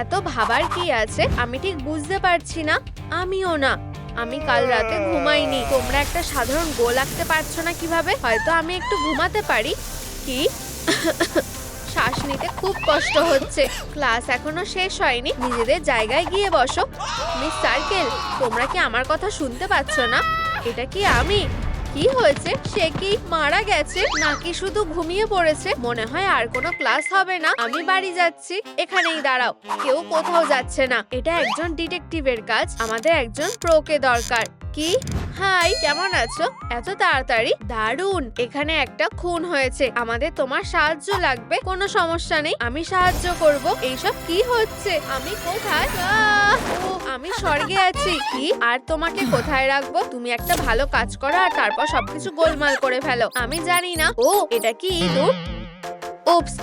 এত ভাবার কি আছে আমি ঠিক বুঝতে পারছি না। আমিও না। আমি কাল রাতে ঘুমাইনি। তোমরা একটা সাধারণ গোল আঁকতে পারছো না কিভাবে? হয়তো আমি একটু ঘুমাতে পারি। কি? শ্বাস নিতে খুব কষ্ট হচ্ছে। ক্লাস এখনো শেষ হয়নি। নিজেদের জায়গায় গিয়ে বসো। মিস সার্কেল, তোমরা কি আমার কথা শুনতে পাচ্ছ না? এটা কি আমি? কি হয়েছে? সে কি মারা গেছে নাকি শুধু ঘুমিয়ে পড়েছে? মনে হয় আর কোনো ক্লাস হবে না। আমি বাড়ি যাচ্ছি। এখানেই দাঁড়াও। কেউ কোথাও যাচ্ছে না। এটা একজন ডিটেকটিভের কাজ। আমাদের একজন প্রোকে দরকার। কি? হাই, কেমন আছো? এত তাড়াতাড়ি? দারুণ। এখানে একটা খুন হয়েছে। আমাদের তোমার সাহায্য লাগবে। কোনো সমস্যা নেই, আমি সাহায্য করব। এইসব কি হচ্ছে? আমি কোথায়? ও, আমি স্বর্গে আছি। কি? আর তোমাকে কোথায় রাখবো? তুমি একটা ভালো কাজ করো আর তারপর সবকিছু গোলমাল করে ফেলো। আমি জানি না। ও, এটা কি ইঁদুর? উপস,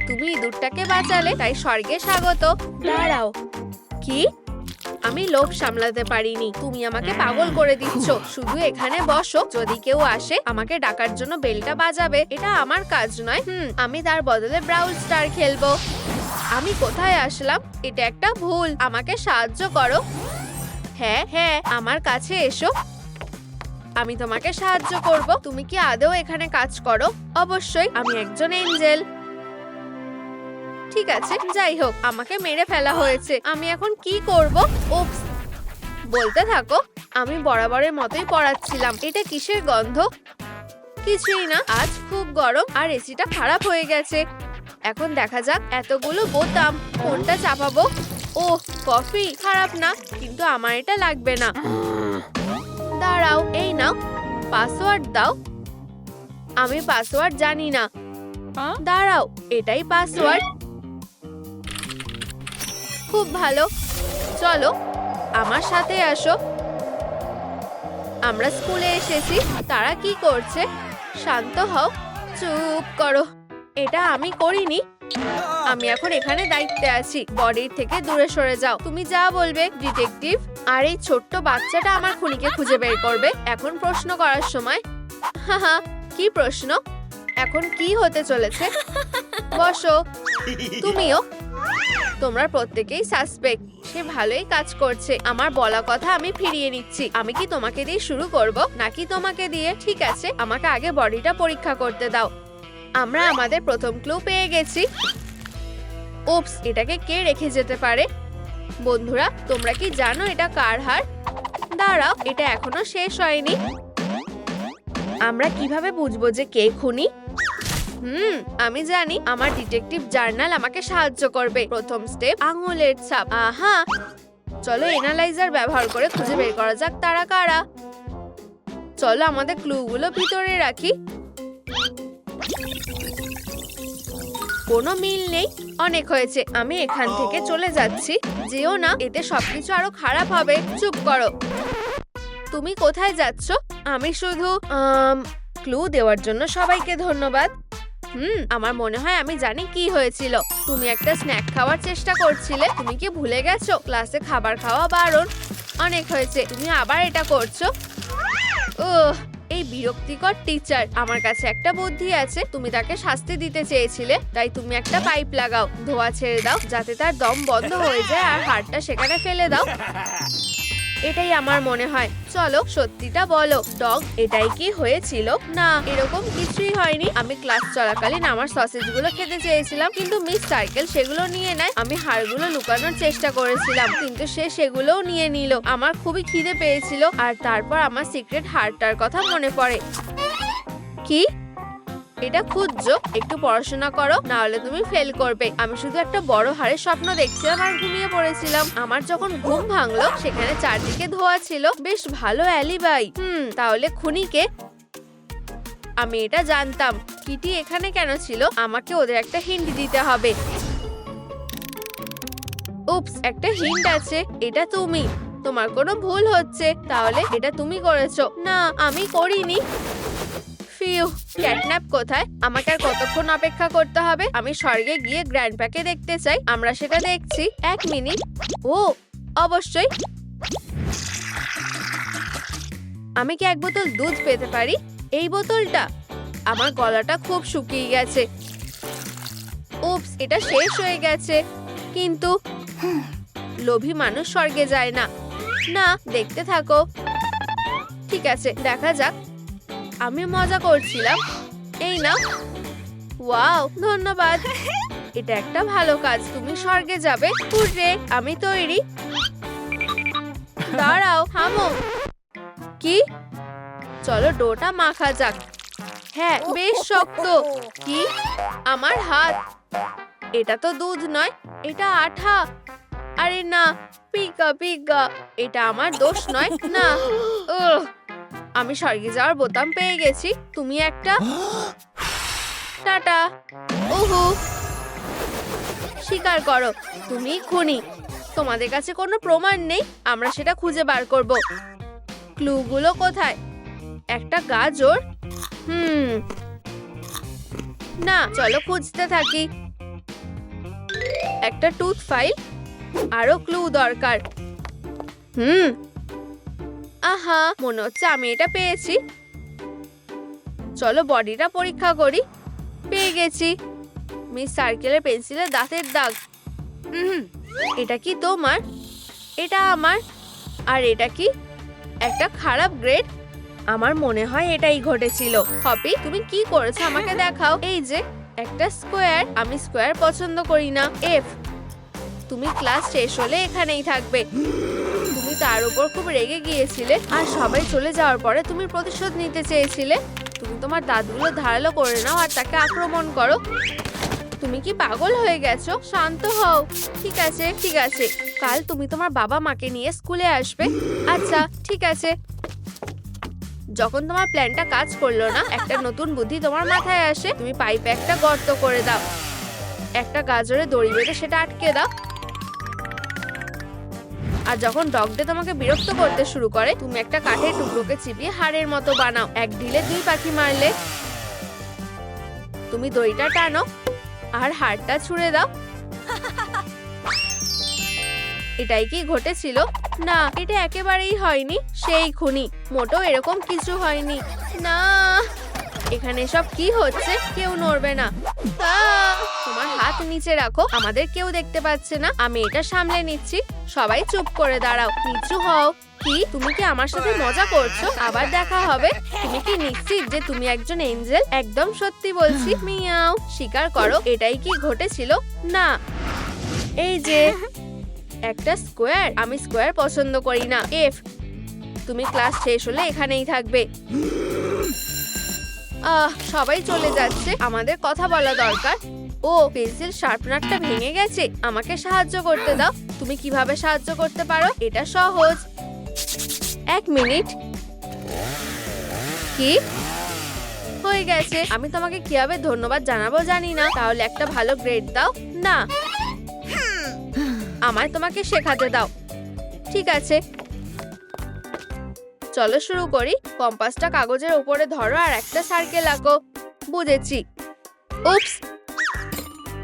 তুমি ইঁদুরটাকে বাঁচালে, তাই স্বর্গে স্বাগত। দাঁড়াও। কি? আমি লোভ সামলাতে পারিনি। তুমি আমাকে পাগল করে দিচ্ছ। শুধু এখানে বসো। যদি কেউ আসে আমাকে ডাকার জন্য বেলটা বাজাবে। এটা আমার কাজ নয়। আমি তার বদলে ব্রাউল স্টার খেলবো। আমি কোথায় আসলাম? এটা একটা ভুল। আমাকে সাহায্য করো। হ্যাঁ হ্যাঁ, আমার কাছে এসো। আমি তোমাকে সাহায্য করব। তুমি কি আদৌ এখানে কাজ করো? অবশ্যই, আমি একজন এঞ্জেল। ঠিক আছে, যাই হোক, আমাকে মেরে ফেলা হয়েছে। আমি এখন কি করব? উপস, বলতে থাকো। আমি বরাবরের মতোই পড়াচ্ছিলাম। এটা কিসের গন্ধ? কিছুই না। আজ খুব গরম আর এসিটা খারাপ হয়ে গেছে। এখন দেখা যাক। এতগুলো বোতাম, কোনটা চাপাবো? ওহ, কফি। খারাপ না, কিন্তু আমার এটা লাগবে না। দাঁড়াও, এই নাও, পাসওয়ার্ড দাও। আমি পাসওয়ার্ড জানি না। দাঁড়াও, এটাই পাসওয়ার্ড। খুব ভালো। চলো আমার সাথে আসো। আমরা স্কুলে এসেছি। তারা কি করছে? শান্ত হও। চুপ করো। এটা আমি করিনি। আমি এখন এখানে দায়িত্বে আছি। বডির থেকে দূরে সরে যাও। তুমি যা বলবে, ডিটেকটিভ। আর এই ছোট্ট বাচ্চাটা আমার খুনিকে খুঁজে বের করবে। এখন প্রশ্ন করার সময়। হাহা, কি প্রশ্ন? এখন কি হতে চলেছে? বসো। তুমিও। তোমরা প্রত্যেকেই সাসপেক্ট। সে ভালোই কাজ করছে। আমার বলা কথা আমি ফিরিয়ে নিচ্ছি। আমি কি তোমাকে দিয়ে শুরু করব নাকি তোমাকে দিয়ে? ঠিক আছে, আমাকে আগে বডিটা পরীক্ষা করতে দাও। আমরা আমাদের প্রথম ক্লু পেয়ে গেছি। উপস, এটাকে কে রেখে যেতে পারে? বন্ধুরা, তোমরা কি জানো এটা কার হার? দাঁড়াও, এটা এখনো শেষ হয়নি। আমরা কিভাবে বুঝবো যে কে খুনি? আমি জানি। আমার ডিটেকটিভ জার্নাল আমাকে সাহায্য করবে। প্রথম স্টেপ, আঙুলের ছাপ। আহা, চলো এনালাইজার ব্যবহার করে খুঁজে বের করা যাক তারা কারা। চলো আমাদের ক্লুগুলো ভিতরে রাখি। কোনো মিল নেই। অনেক হয়েছে, আমি এখান থেকে চলে যাচ্ছি। যেও না, এতে সবকিছু আরো খারাপ হবে। চুপ করো। তুমি কোথায় যাচ্ছ? আমি শুধু ক্লু দেওয়ার জন্য সবাইকে ধন্যবাদ। আমার মনে হয় আমি জানি কি হয়েছিল। তুমি একটা স্ন্যাক খাওয়ার চেষ্টা করছিলে। তুমি কি ভুলে গেছো ক্লাসে খাবার খাওয়া বারণ? অনেক হয়েছে, তুমি আবার এটা করছো। ওহ, এই বিরক্তিকর টিচার। আমার কাছে একটা বুদ্ধি আছে। তুমি তাকে শাস্তি দিতে চেয়েছিলে, তাই তুমি একটা পাইপ লাগাও। ধোয়া ছেড়ে দাও যাতে তার দম বন্ধ হয়ে যায় আর হাড়টা সেখানে ফেলে দাও। এটাই আমার মনে হয়। চলো সত্যিটা বলো, ডগ। এটাই কি হয়েছিল? না, এরকম কিছুই হয়নি। আমি ক্লাস চলাকালীন আমার সসেজগুলো খেতে চেয়েছিলাম, কিন্তু মিস সার্কেল সেগুলো নিয়ে নেয়। আমি হাড়গুলো লুকানোর চেষ্টা করেছিলাম, কিন্তু সে সেগুলোও নিয়ে নিল। আমার খুবই খিদে পেয়েছিল আর তারপর আমার সিক্রেট হাড়টার কথা মনে পড়ে। কি? এটা খুঁজছো? একটু পড়াশোনা করো, না হলে তুমি ফেল করবে। আমি শুধু একটা বড় হাড়ের স্বপ্ন দেখছিলাম আর ঘুমিয়ে পড়েছিলাম। আমার যখন ঘুম ভাঙলো, সেখানে চারদিকে ধোয়া ছিল। বেশ ভালো অ্যালিবাই। তাহলে খুনিকে? আমি এটা জানতাম। কিটি এখানে কেন ছিল? আমাকে ওদের একটা হিন্ট দিতে হবে। উপস, একটা হিন্ট আছে। এটা তুমি। তোমার কোনো ভুল হচ্ছে। তাহলে এটা তুমি করেছো। না, আমি করিনি। ফিউ, ক্যাটন্যাপ কোথায়? আমাকে আর কতক্ষণ অপেক্ষা করতে হবে? আমি স্বর্গে গিয়ে গ্র্যান্ডপাকে দেখতে চাই। আমরা সেটা দেখছি। 1 মিনিট। ও, অবশ্যই। আমি কি 1 বোতল দুধ পেতে পারি? এই বোতলটা? আমার গলাটা খুব শুকিয়ে গেছে। উপস, এটা শেষ হয়ে গেছে। কিন্তু লোভী মানুষ স্বর্গে যায় না। না, দেখতে থাকো। ঠিক আছে, দেখা যাক। আমি মজা করছিলাম। এই না। ওয়াও, ধন্যবাদ। এটা একটা ভালো কাজ। তুমি স্বর্গে যাবে। হুররে, আমি তৈরি। দাঁড়াও, থামো। কি? চলো ডোটা মাখা যাক। হ্যাঁ, বেশ শক্ত। কি? আমার হাত। এটা তো দুধ নয়, এটা আঠা। আরে না, পিকা পিকা। এটা আমার দোষ নয়। না। আমি স্বর্গে যাওয়ার বোতাম পেয়ে গেছি। তুমি একটা। টাটা। ওহো, স্বীকার করো, তুমি খুনি। তোমাদের কাছে কোনো প্রমাণ নেই। আমরা সেটা খুঁজে বার করব। ক্লুগুলো কোথায়? একটা গাজর। না, চলো খুঁজতে থাকি। একটা টুথ ফাইল। আরো ক্লু দরকার। আহা, মনে হচ্ছে আমি এটা পেয়েছি। চলো বডিটা পরীক্ষা করি। পেয়ে গেছি। মিস সার্কেলের পেন্সিলের দাঁতের দাগ। এটা কি তোমার? এটা আমার। আর এটা কি? একটা খারাপ গ্রেড। আমার মনে হয় এটাই ঘটেছিল। হপি, তুমি কি করেছো আমাকে দেখাও। এই যে একটা স্কোয়ার। আমি স্কোয়ার পছন্দ করি না। এফ, তুমি ক্লাস শেষ হলে এখানেই থাকবে। তুমি তার উপর খুব রেগে গিয়েছিলে, আর সবাই চলে যাওয়ার পরে তুমি প্রতিশোধ নিতে চেয়েছিলে। তুমি তোমার দাঁতগুলো ধারালো করে নাও আর তাকে আক্রমণ করো। তুমি কি পাগল হয়ে গেছো? শান্ত হও। ঠিক আছে, ঠিক আছে। কাল তুমি তোমার বাবা মাকে নিয়ে স্কুলে আসবে। আচ্ছা, ঠিক আছে। যখন তোমার প্ল্যানটা কাজ করলো না, একটা নতুন বুদ্ধি তোমার মাথায় আসে। তুমি পাইপে একটা গর্ত করে দাও। একটা গাজরে দড়ি বেঁধে সেটা আটকে দাও। আর যখন ডগডে তোমাকে বিরক্ত করতে শুরু করে, তুমি একটা কাঠের টুকরোকে চিবিয়ে হাড়ের মতো বানাও। এক ঢিলে দুই পাখি মারলে। তুমি দড়িটা টানো আর হাড়টা ছুঁড়ে দাও। এটাই কি ঘটেছিল? না, এটা একেবারেই হয়নি। সেই খুনি। মোটেও এরকম কিছু হয়নি। না, এখানে সব কি হচ্ছে? কেউ নড়বে না। তোমার হাত নিচে রাখো। আমাদের কেউ দেখতে পাচ্ছে না। আমি এটা সামলে নিচ্ছি। সবাই চুপ করে দাঁড়াও। নিচু হও। কি? তুমি কি আমার সাথে মজা করছো? আবার দেখা হবে। তুমি কি নিশ্চিত যে তুমি একজন এঞ্জেল? একদম সত্যি বলছি। মিয়াও। স্বীকার করো, এটাই কি ঘটেছিল? না। এই যে একটা স্কোয়ার। আমি স্কোয়ার পছন্দ করি না। এফ, তুমি ক্লাস শেষ হলে এখানেই থাকবে। সবাই চলে যাচ্ছে। আমাদের কথা বলা দরকার। ও, পেন্সিল শার্পনারটা ভেঙে গেছে। আমাকে সাহায্য করতে দাও। তুমি কিভাবে সাহায্য করতে পারো? এটা সহজ। 1 মিনিট। কি হয়ে গেছে? আমি তোমাকে কিভাবে ধন্যবাদ জানাবো জানি না। তাহলে একটা ভালো গ্রেড দাও। না, আমায় তোমাকে শেখাতে দাও। ঠিক আছে, চলো শুরু করি। কম্পাসটা কাগজের উপরে ধরো আর একটা সার্কেল আঁকো। বুঝেছি। উপস,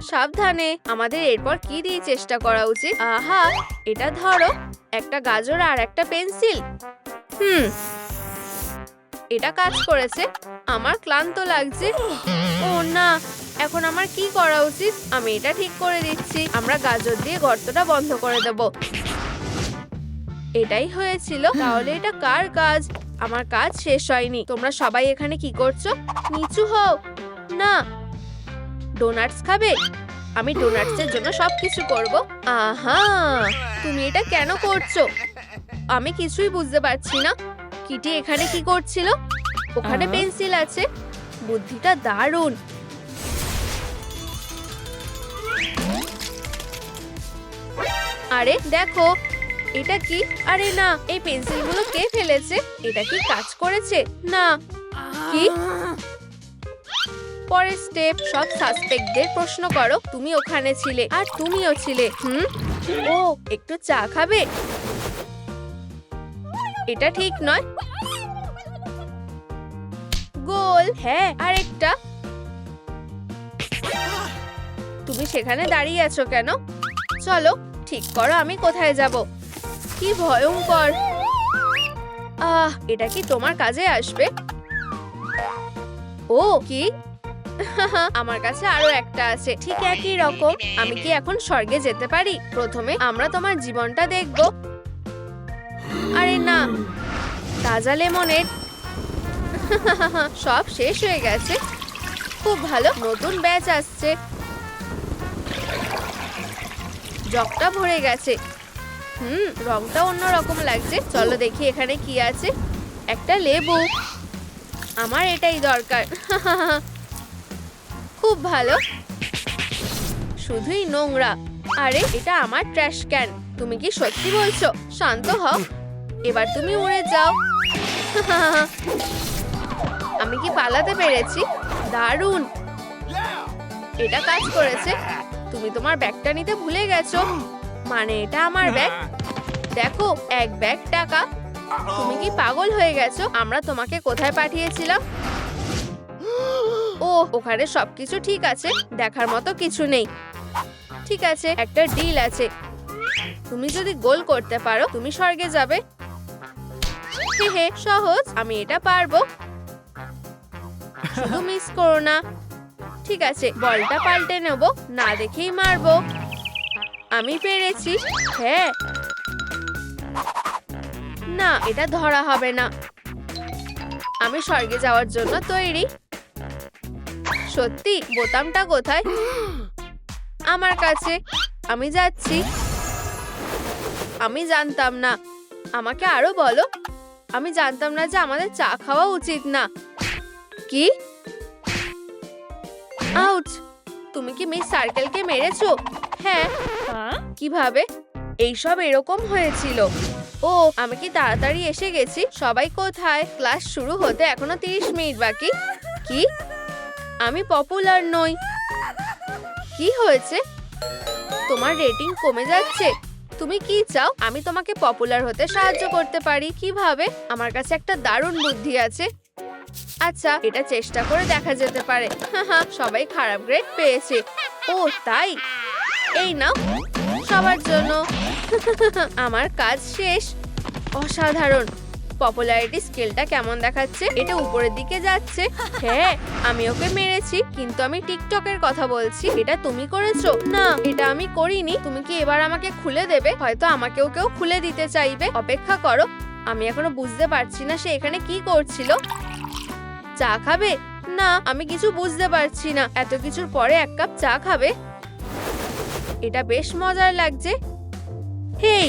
সাবধানে। আমাদের এরপর কি দিয়ে চেষ্টা করা উচিত? আহা, এটা ধরো। একটা গাজর আর একটা পেন্সিল। এটা কাজ করেছে। আমার ক্লান্ত লাগছে। ও না, এখন আমার কি করা উচিত? আমি এটা ঠিক করে দিচ্ছি। আমরা গাজর দিয়ে গর্তটা বন্ধ করে দেব। এটাই হয়েছিল। তাহলে এটা কার কাজ? আমার কাজ শেষ হয়নি। তোমরা সবাই এখানে কি করছো? নিচু হও। না। ডোনাটস খাবে? আমি ডোনাটসের জন্য সবকিছু করব। আহা, তুমি এটা কেন করছো? আমি কিছুই বুঝতে পারছি না। কিটি এখানে কি করছিল? ওখানে পেন্সিল আছে। বুদ্ধিটা দারুণ। আরে দেখো, এটা কি? আরে না, এই পেন্সিলগুলো কে ফেলেছে? এটা কি কাজ করেছে? না। কি? পরের স্টেপ, সব সাসপেক্টদের প্রশ্ন করো। তুমি ওখানে ছিলে আর তুমিও ছিলে। ও, একটু চা খাবে? এটা ঠিক নয়। গোল। হ্যাঁ, আরেকটা। তুমি সেখানে দাঁড়িয়ে আছো কেন? চলো ঠিক করো আমি কোথায় যাব। কি ভয়ঙ্কর। এটা কি তোমার কাজে আসবে? ও কি? আমার কাছে আরো একটা আছে, ঠিক একই রকম। আমি কি এখন স্বর্গে যেতে পারি? প্রথমে আমরা তোমার জীবনটা দেখব। আরে না, তাজা লেমনের সব শেষ হয়ে গেছে। খুব ভালো, নতুন ব্যাচ আসছে। জগটা ভরে গেছে। রংটা অন্যরকম লাগছে। চলো দেখি এখানে কি আছে। একটা লেবু, আমার এটাই দরকার। খুব ভালো, শুধুই নোংরা। আরে এটা আমার ট্র্যাশ ক্যান। তুমি কি সত্যি বলছো? শান্ত হও, এবার তুমি উড়ে যাও। আমি কি পালাতে পেরেছি? দারুণ, এটা কাজ করেছে। তুমি তোমার ব্যাগটা নিতে ভুলে গেছো। মানে এটা আমার ব্যাগ। দেখো, এক ব্যাগ টাকা। তুমি কি পাগল হয়ে গেছো? আমরা তোমাকে কোথায় পাঠিয়েছিলাম? ও, ওখানে সবকিছু ঠিক আছে, দেখার মতো কিছু নেই। ঠিক আছে, একটা ডিল আছে। তুমি যদি গোল করতে পারো তুমি স্বর্গে যাবে। হে, সহজ, আমি এটা পারবো। শুধু মিস করো না। ঠিক আছে, বলটা পাল্টে নেব, না দেখেই মারবো। আমি পেরেছি। হ্যাঁ, না, এটা ধরা হবে না। আমি স্বর্গে যাওয়ার জন্য তৈরি। সত্যি? বোতামটা কোথায়? আমার কাছে। আমি যাচ্ছি। আমি জানতাম না। আমাকে আরো বলো। আমি জানতাম না যে আমাদের চা খাওয়া উচিত না। কি? আউচ! তুমি কি মিস সার্কেলকে মেরেছো? হ্যাঁ। কিভাবে? এইসব এরকম হয়েছিল। ও, আমি কি তাড়াতাড়ি এসে গেছি? সবাই কোথায়? ক্লাস শুরু হতে এখনো 30 মিনিট বাকি। কি? আমি পপুলার নই। কি হয়েছে? তোমার রেটিং কমে যাচ্ছে। তুমি কি চাও? আমি তোমাকে পপুলার হতে সাহায্য করতে পারি। কিভাবে? আমার কাছে একটা দারুণ বুদ্ধি আছে। আচ্ছা, এটা চেষ্টা করে দেখা যেতে পারে। সবাই খারাপ গ্রেড পেয়েছে। ও তাই? এই নাও, সবার জন্য। আমার কাজ শেষ। অসাধারণ। পপুলারিটি স্কেলটা কেমন দেখাচ্ছে? এটা উপরের দিকে যাচ্ছে। হ্যাঁ, আমি ওকে মেরেছি, কিন্তু আমি টিকটকের কথা বলছি। এটা তুমি করেছো? না, এটা আমি করিনি। তুমি কি এবার আমাকে খুলে দেবে? হয়তো আমাকেও কেউ খুলে দিতে চাইবে। অপেক্ষা করো, আমি এখনো বুঝতে পারছি না সে এখানে কি করছিল। চা খাবে? না, আমি কিছু বুঝতে পারছি না। এত কিছুর পরে এক কাপ চা খাবে? এটা বেশ মজার লাগছে। হেই,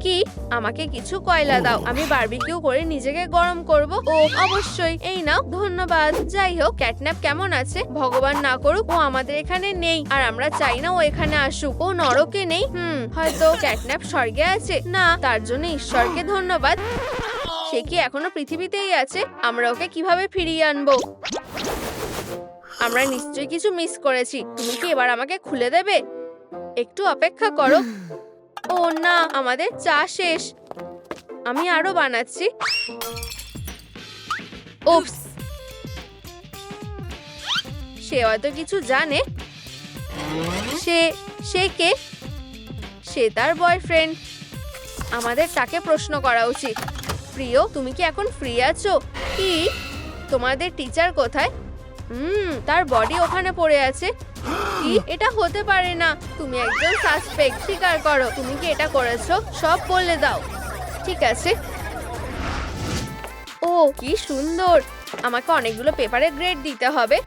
কি? আমাকে কিছু কয়লা দাও, আমি বারবিকিউ করে নিজেকে গরম করব। ও অবশ্যই, এই নাও। ধন্যবাদ। যাই হোক, ক্যাটন্যাপ কেমন আছে? ভগবান না করুক ও আমাদের এখানে নেই, আর আমরা চাই না ও এখানে আসুক। ও নরকে নেই। হয়তো ক্যাটন্যাপ স্বর্গে আছে। না, তার জন্য ঈশ্বরকে ধন্যবাদ। সে কি এখনো পৃথিবীতেই আছে? আমরা ওকে কিভাবে ফিরিয়ে আনবো? আমরা নিশ্চয়ই কিছু মিস করেছি। তুমি কি এবার আমাকে খুলে দেবে? একটু অপেক্ষা করো। ও না, আমাদের চা শেষ। আমি আরো বানাচ্ছি। উপস, সে হয়তো কিছু জানে। সে কে? সে তার বয়ফ্রেন্ড। আমাদের তাকে প্রশ্ন করা উচিত। প্রিয়, তুমি কি এখন ফ্রি আছো? কি? তোমাদের টিচার কোথায়? তার বডি ওখানে পড়ে আছে। কি? এটা হতে পারে না। তুমি একজন সাসপেক্ট। স্বীকার করো, তুমি কি এটা করেছো? সব বলে দাও। ঠিক আছে। ও কি সুন্দর। আমাকে অনেকগুলো পেপারে গ্রেড দিতে হবে।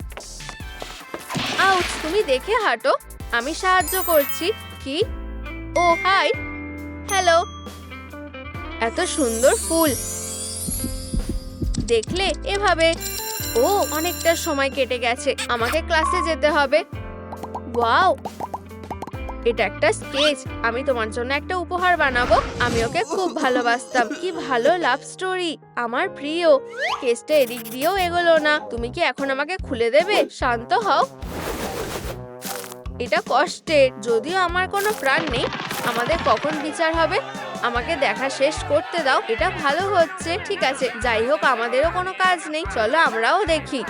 আউচ! তুমি দেখে হাঁটো, আমি সাহায্য করছি। কি? ও হাই, হ্যালো। এত সুন্দর ফুল দেখলে এভাবে। ও, অনেকটা সময় কেটে গেছে, আমাকে ক্লাসে যেতে হবে। ওয়াও, এটা একটা স্কেচ। আমি তোমার জন্য একটা উপহার বানাবো। আমি ওকে খুব ভালোবাসতাম। কি ভালো লাভ স্টোরি। আমার প্রিয়। কেসটা এদিক দিয়েও এগোলো না। তুমি কি এখন আমাকে খুলে দেবে? শান্ত হও। এটা কষ্টের। যদিও আমার কোনো প্রাণ নেই। আমাদের কখন বিচার হবে? আমাকে দেখা শেষ করতে দাও। এটা ভালো হচ্ছে। ঠিক আছে, যাই হোক, আমাদেরও কোনো কাজ নেই। চলো আমরাও দেখি।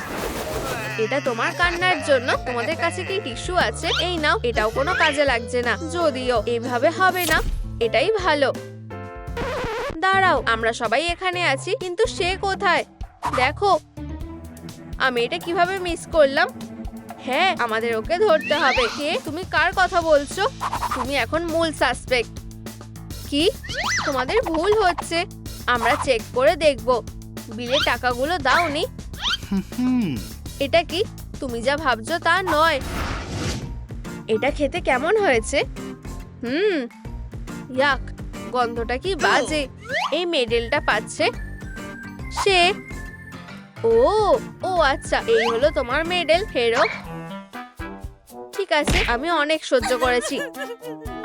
এটা তোমার কান্নার জন্য। তোমাদের কাছে কি টিস্যু আছে? এই নাও। এটাও কোনো কাজে লাগছে না। যদিও এভাবে হবে না। এটাই ভালো। দাঁড়াও, আমরা সবাই এখানে আছি, কিন্তু সে কোথায়? দেখো, আমি এটা কিভাবে মিস করলাম? হ্যাঁ, আমাদের ওকে ধরতে হবে। কে? তুমি কার কথা বলছো? তুমি এখন মূল সাসপেক্ট। কি? তোমাদের ভুল হচ্ছে। আমরা চেক করে দেখব। বিলে টাকাগুলো দাওনি? এটা কি? তুমি যা ভাবছো তা নয়। এটা খেতে কেমন হয়েছে? ইয়াক, গন্ধটা কি বাজে। এই মেডেলটা পাচ্ছে সে। ও ও আচ্ছা, এই হলো তোমার মেডেল। হেরো, ঠিক আছে, আমি অনেক সহ্য করেছি।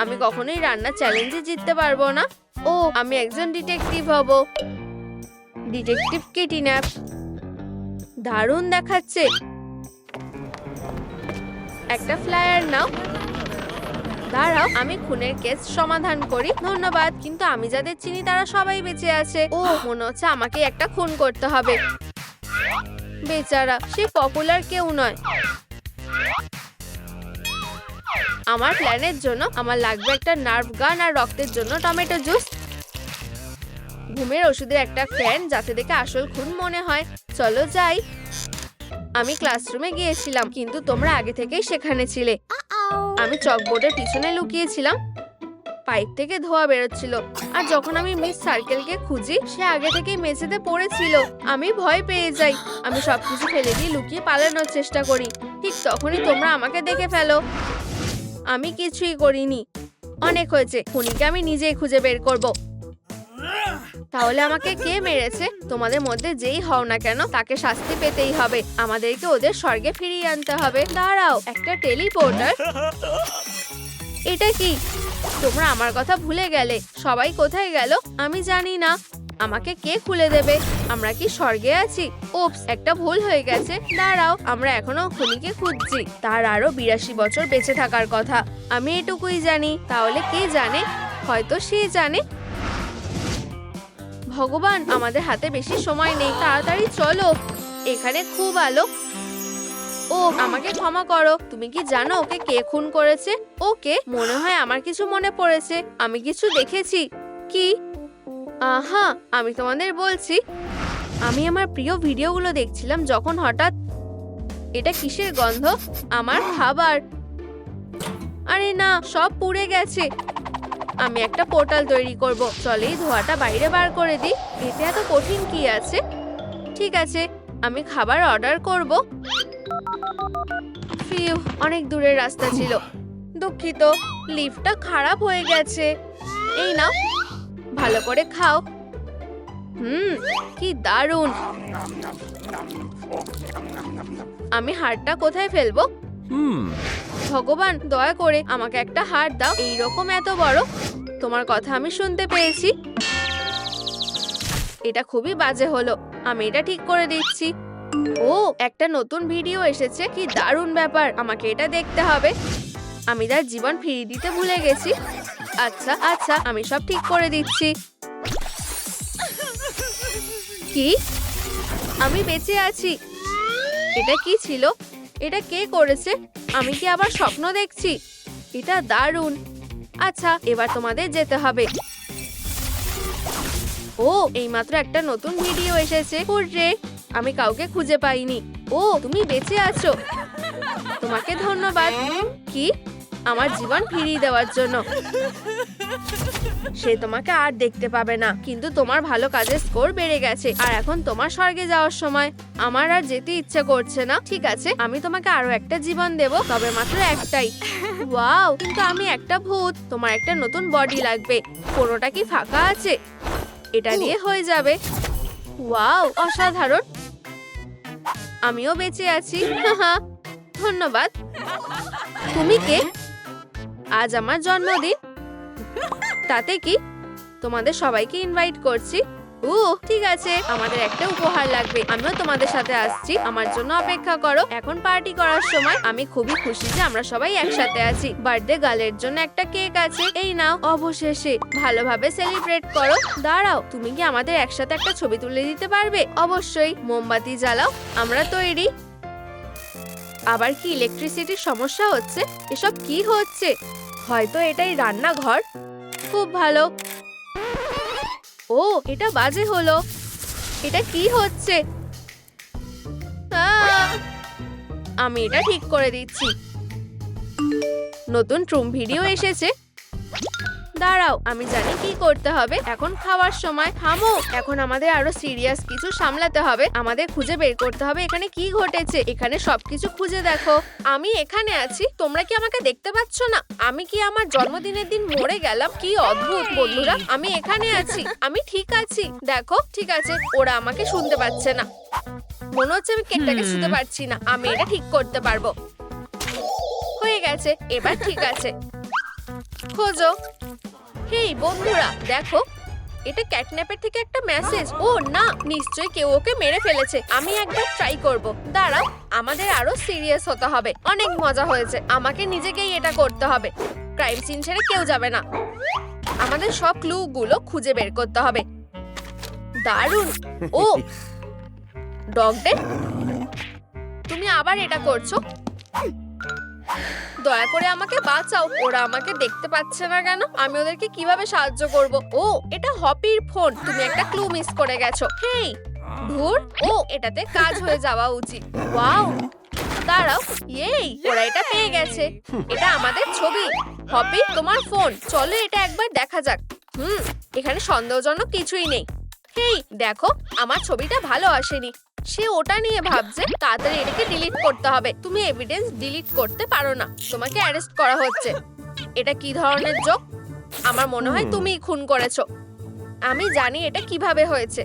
আমি কখনোই রান্না চ্যালেঞ্জে জিততে পারবো না। ও, আমি একজন ডিটেকটিভ হব। Detective kidnap. দারুণ দেখাচ্ছে। একটা ফ্লায়ার নাও। দাঁড়াও, আমি খুনের কেস সমাধান করি। ধন্যবাদ, কিন্তু আমি যাদের চিনি তারা সবাই বেঁচে আছে। ও, মনে হচ্ছে আমাকে একটা খুন করতে হবে। বেচারা, সে পপুলার কেউ নয়। আমার প্ল্যানের জন্য আমার লাগবে একটা নার্ভ গান আর রক্তের জন্য টমেটো জুস। ঘুমের ওষুধের একটা ক্যান, যাতে দেখে আসল খুন মনে হয়। চলো যাই। আমি ক্লাসরুমে গিয়েছিলাম, কিন্তু তোমরা আগে থেকেই সেখানে ছিলে। আমি চকবোর্ডের পিছনে লুকিয়েছিলাম। পাইপ থেকে ধোঁয়া বেরোচ্ছিল। আর যখন আমি মিস সার্কেলকে খুঁজি, সে আগে থেকেই মেঝেতে পড়েছিল। আমি ভয় পেয়ে যাই। আমি সবকিছু ফেলে দিয়ে লুকিয়ে পালানোর চেষ্টা করি। ঠিক তখনই তোমরা আমাকে দেখে ফেলো। আমি কিছুই করিনি। অনেক হয়েছে, খুনিকে আমি নিজেই খুঁজে বের করব। তাহলে আমাকে কে মেরেছে? তোমাদের মধ্যে যেই হও না কেন, তাকে শাস্তি পেতেই হবে। আমাদেরকে ওদের স্বর্গে ফিরিয়ে আনতে হবে। দাঁড়াও, একটা টেলিপোর্টার? এটা কি? তোমরা আমার কথা ভুলে গেলে। সবাই কোথায় গেল? আমি জানি না। আমাকে কে খুলে দেবে? আমরা কি স্বর্গে আছি? ওপস, একটা ভুল হয়ে গেছে। দাঁড়াও, আমরা এখনো খুনিকে খুঁজছি। তার আরো 82 বছর বেঁচে থাকার কথা। আমি এটুকুই জানি। তাহলে কে জানে? হয়তো সে জানে। ভগবান, আমাদের হাতে বেশি সময় নেই। তাড়াতাড়ি চলো, এখানে খুব আলো। ও, আমাকে ক্ষমা করো। তুমি কি জানো ওকে কে খুন করেছে? ওকে? মনে হয় আমার কিছু মনে পড়েছে। আমি কিছু দেখেছি। কি? আহা, আমি তোমাদের বলছি। আমি আমার প্রিয় ভিডিওগুলো দেখছিলাম যখন হঠাৎ। এটা কিসের গন্ধ? আমার খাবার। আরে না, সব পুড়ে গেছে। আমি একটা পোর্টাল তৈরি করব। চলে এই ধোঁয়াটা বাইরে বার করে দিই। এতে এত কঠিন কি আছে? ঠিক আছে, আমি খাবার অর্ডার করব। ফিউ, অনেক দূরের রাস্তা ছিল। দুঃখিত, লিফটটা খারাপ হয়ে গেছে। এই নাও, ভালো করে খাও। কি দারুণ। আমি হাড়টা কোথায় ফেলবো? ভগবান, দয়া করে আমাকে একটা হাড় দাও। এইরকম এত বড়। তোমার কথা আমি শুনতে পেয়েছি। এটা খুবই বাজে হলো। আমি এটা ঠিক করে দিচ্ছি। ও, একটা নতুন ভিডিও এসেছে। কি দারুণ ব্যাপার। আমাকে এটা দেখতে হবে। আমি তার জীবন ফিরিয়ে দিতে ভুলে গেছি। আচ্ছা আচ্ছা, আমি সব ঠিক করে দিচ্ছি। কি? আমি বেঁচে আছি। এটা কি ছিল? এটা কে করেছে? আমি কি আবার স্বপ্ন দেখছি? এটা দারুণ। আচ্ছা, এবার তোমাদের যেতে হবে। ও, এইমাত্র একটা নতুন ভিডিও এসেছে। হুররে, আমি কাউকে খুঁজে পাইনি। ও, তুমি বেঁচে আছো। তোমাকে ধন্যবাদ। কি? আমার জীবন ফিরিয়ে দেওয়ার জন্য। সে তোমাকে আর দেখতে পাবে না, কিন্তু তোমার ভালো কাজের স্কোর বেড়ে গেছে। আর এখন তোমার স্বর্গে যাওয়ার সময়। আমার আর যেতে ইচ্ছে করছে না। ঠিক আছে, আমি তোমাকে আরো একটা জীবন দেব, তবে মাত্র একটাই। ওয়াও, কিন্তু আমি একটা ভূত। তোমার একটা নতুন বডি লাগবে। কোনোটা কি ফাঁকা আছে? এটা দিয়ে হয়ে যাবে। ওয়াও, অসাধারণ। আমিও বেঁচে আছি। ধন্যবাদ। তুমি কে? আজ আমার জন্মদিন। তাতে কি? তোমাদের সবাইকে ইনভাইট করছি। ঠিক আছে, আমাদের একটা উপহার লাগবে। আমিও তোমাদের সাথে আসছি। আমার জন্য অপেক্ষা করো। এখন পার্টি করার সময়। আমি খুবই খুশি যে আমরা সবাই একসাথে আছি। বার্থডে গার্লের জন্য একটা কেক আছে। এই নাও। অবশেষে ভালোভাবে সেলিব্রেট করো। দাঁড়াও, তুমি কি আমাদের একসাথে একটা ছবি তুলে দিতে পারবে? অবশ্যই। মোমবাতি জ্বালাও। আমরা তৈরি। আবার কি ইলেকট্রিসিটির সমস্যা হচ্ছে? এসব কি হচ্ছে? হয়তো এটাই রান্নাঘর। খুব ভালো। ও, এটা বাজে হলো। এটা কি হচ্ছে? আমি এটা ঠিক করে দিচ্ছি। নতুন ট্রুম ভিডিও এসেছে। দাঁড়াও, আমি জানি কি করতে হবে। এখন খাওয়ার সময়। থামো, এখন আমাদের আরো সিরিয়াস কিছু সামলাতে হবে। আমাদের খুঁজে বের করতে হবে এখানে কি ঘটেছে। এখানে সবকিছু খুঁজে দেখো। আমি এখানে আছি, তোমরা কি আমাকে দেখতে পাচ্ছ না? আমি কি আমার জন্মদিনের দিন মরে গেলাম? কি অদ্ভুত বন্ধুরা, আমি এখানে আছি, আমি ঠিক আছি। দেখো, ঠিক আছে, ওরা আমাকে শুনতে পাচ্ছে না। মনে হচ্ছে আমি কেকটাকে শুনতে পারছি না। আমি এটা ঠিক করতে পারবো। হয়ে গেছে, এবার ঠিক আছে। খোঁজো। হেই বন্ধুরা, দেখো, এটা ক্যাটন্যাপের থেকে একটা মেসেজ। ও না, নিশ্চয়ই কেউ ওকে মেরে ফেলেছে। আমি একবার ট্রাই করব। দাঁড়াও, আমাদের আরো সিরিয়াস হতে হবে। অনেক মজা হয়েছে, আমাকে নিজেকেই এটা করতে হবে। ক্রাইম সিন ছেড়ে কেউ যাবে না। আমাদের সব ক্লুগুলো খুঁজে বের করতে হবে। দারুণ। ও ডগ ডে, তুমি আবার এটা করছো? দয়া করে আমাকে বাঁচাও। ওরা আমাকে দেখতে পাচ্ছে না কেন? আমি ওদেরকে কিভাবে সাহায্য করব? ও, এটা হপির ফোন। তুমি একটা ক্লু মিস করে গেছো। হেই ধুর, ও এটাতে কাজ হয়ে যাওয়া উচিত। ওয়াও, দাঁড়াও, এই ওরা এটা পেয়ে গেছে। এটা আমাদের ছবি। হপি, তোমার ফোন, চলো এটা একবার দেখা যাক। এখানে সন্দেহজনক কিছুই নেই। হেই দেখো, আমার ছবিটা ভালো আসেনি। সে ওটা নিয়ে ভাবছে। তাড়াতাড়ি এটাকে ডিলিট করতে হবে। তুমি এভিডেন্স ডিলিট করতে পারো না, তোমাকে অ্যারেস্ট করা হচ্ছে। এটা কি ধরনের জোক? আমার মনে হয় তুমিই খুন করেছো। আমি জানি এটা কিভাবে হয়েছে।